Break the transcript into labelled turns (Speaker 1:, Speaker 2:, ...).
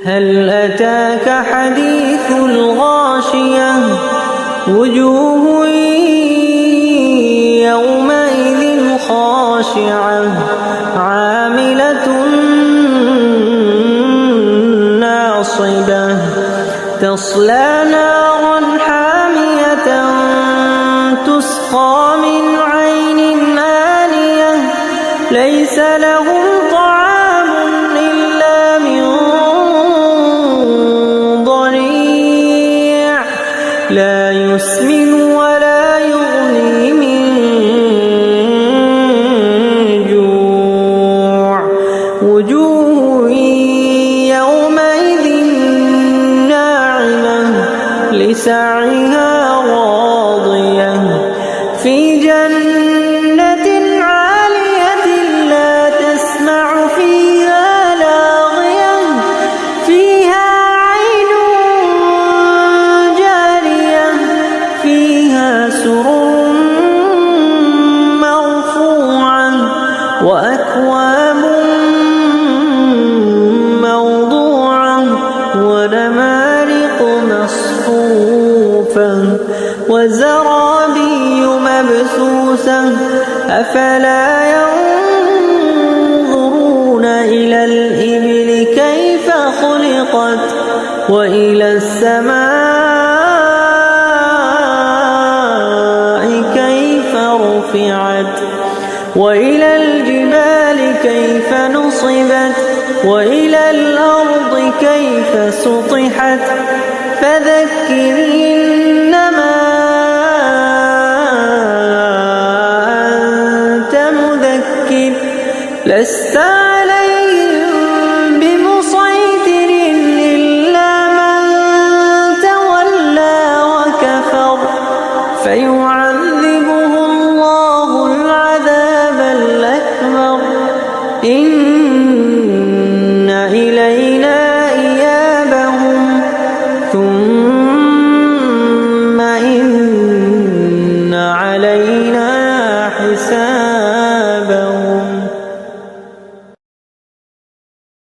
Speaker 1: هل أتاك حديث الغاشية وجوه يومئذ خاشعة عاملة ناصبة تصلى نارا حامية تسقى من عين آنية ليس لهم طعام إلا من ضريع لا يسمن ولا يغني من جوع وجوه يومئذ ناعمة لسعيها راضية في جنة عالية لا تسمع فيها لاغية فيها عين جارية فيها سرر مرفوعة وأكواب موضوعة ونمارق مصفوفة وزرابي مبثوثة أفلا ينظرون إلى الإبل كيف خلقت وإلى السماء كيف رفعت وإلى الجبال كيف نصبت وإلى الأرض كيف سطحت فذكر إنما أنت مذكر لست عليهم بمسيطر إلا من تولى وكفر